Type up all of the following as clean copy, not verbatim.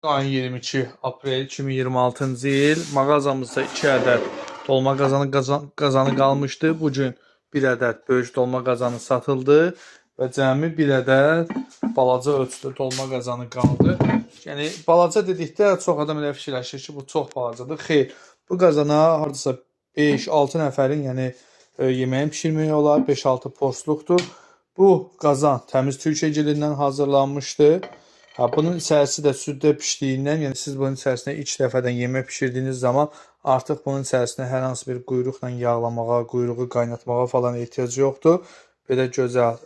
Ayın 22 aprel 2026-cı il mağazamızda 2 ədəd dolma qazanı qalmışdı. Bugün 1 ədəd böyük dolma qazanı satıldı və cəmi 1 ədəd balaca ölçülü dolma qazanı qaldı. Yəni balaca dedikdə çox adam elə fikirləşir ki, bu çox balacadır. Xeyr, bu qazana hardasa 5-6 nəfərin, yəni yeməyin bişirmək olar, 5-6 porsluqdur. Bu qazan təmiz Türkiyə gilindən hazırlanmışdı. Bunun içərisi də süddə pişdiyindən, yəni siz bunun içərisinə ilk dəfədən yemək pişirdiyiniz zaman artıq bunun içərisinə hər hansı bir quyruqla yağlamağa, quyruğu qaynatmağa falan ehtiyac yoxdur. Belə gözəl,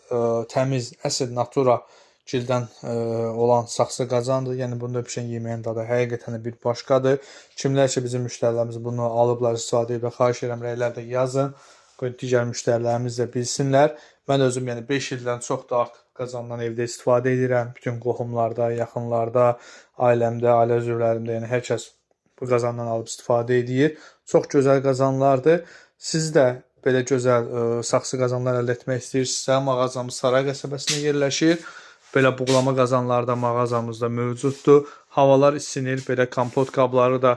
təmiz, əsl natura gildən olan saxsı qazandır. Yəni bunda pişən yeməyin dadı həqiqətən bir başqadır. Kimlər ki bizim müştərilərimiz bunu alıblar, istifadə edib, xahiş edirəm rəylərdə yazın. Qoy digər müştərilərimiz də bilsinlər. Mən özüm 5 ildən çoxdur artıq qazandan evdə istifadə edirəm. Bütün qohumlarda, yaxınlarda, ailəmdə, ailə üzvlərimdə, yəni hər kəs bu qazandan alıb istifadə edir. Çox gözəl qazanlardır. Siz də belə gözəl saxsı qazanlar əldə etmək istəyirsinizsə, mağazamız Saray qəsəbəsində yerləşir. Belə buğlama qazanları da mağazamızda mövcuddur. Havalar isinir, belə kompot qabları da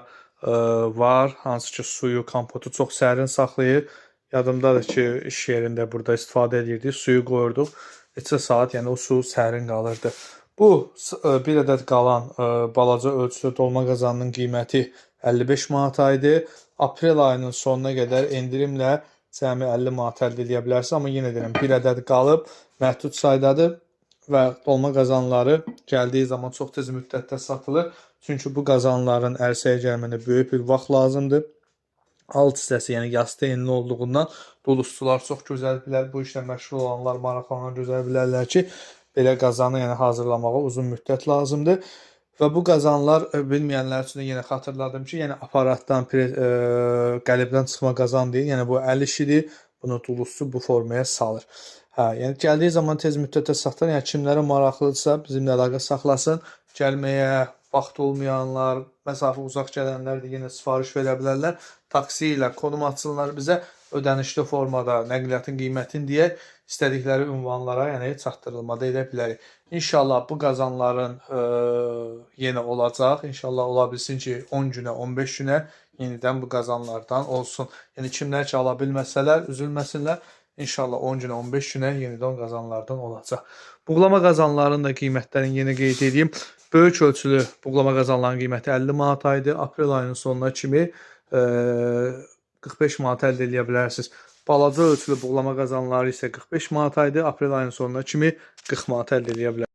var. Hansı ki suyu, kompotu çox sərin saxlayır. Yadımdadır ki, iş yerində burada istifadə edirdik. Suyu qoyurduq. Neçə saat, yəni o su sərin qalırdı. Bu bir ədəd qalan balaca ölçülü dolma qazanının qiyməti 55 manat idi. Aprel ayının sonuna qədər endirimlə cəmi 50 manat əldə edə bilərsiniz. Amma yenə deyirəm, bir ədəd qalıb, məhdud saydadır və dolma qazanları gəldiyi zaman çox tez müddətdə satılır. Çünki bu qazanların ərsəyə gəlməyinə böyük bir vaxt lazımdır. Alt hissəsi, yəni yastı enli olduğundan duluzçular çox gözəl bilər. Bu işlə məşğul olanlar, maraqlanan gözəl bilərlər ki, belə qazanı hazırlamağa uzun müddət lazımdır. Və bu qazanlar bilməyənlər üçün yenə xatırladım ki, yəni aparatdan, qəlibdən çıxma qazan deyil. Yəni bu əl işidir. Bunu duluzçu bu formaya salır. Yəni gəldiyi zaman tez müddətdə satılır. Yəni kimlərə maraqlıdırsa bizimlə əlaqə saxlasın. Gəlməyə vaxt olmayanlar, məsafə uzaq gələnlər də yenə sifariş verə bilərlər. Taksi ilə konum atsınlar bizə, ödənişli formada nəqliyyatın qiymətini deyək, istədikləri ünvanlara, yəni çatdırılmada edə bilərik. İnşallah bu qazanların yenə olacaq. İnşallah ola bilsin ki 10 günə, 15 günə yenidən bu qazanlardan olsun. Yəni kimlər ki ala bilməsələr, üzülməsinlər. İnşallah 10 günə, 15 günə yenidən qazanlardan olacaq. Buğlama qazanlarının da qiymətlərini yenə qeyd edeyim. Böyük ölçülü buğlama qazanlarının qiyməti 50 manat idi. Aprel ayının sonuna kimi 45 manat əldə edə bilərsiniz. Balaca ölçülü buğlama qazanları isə 45 manat idi. Aprel ayının sonuna kimi 40 manat əldə edə bilərsiniz.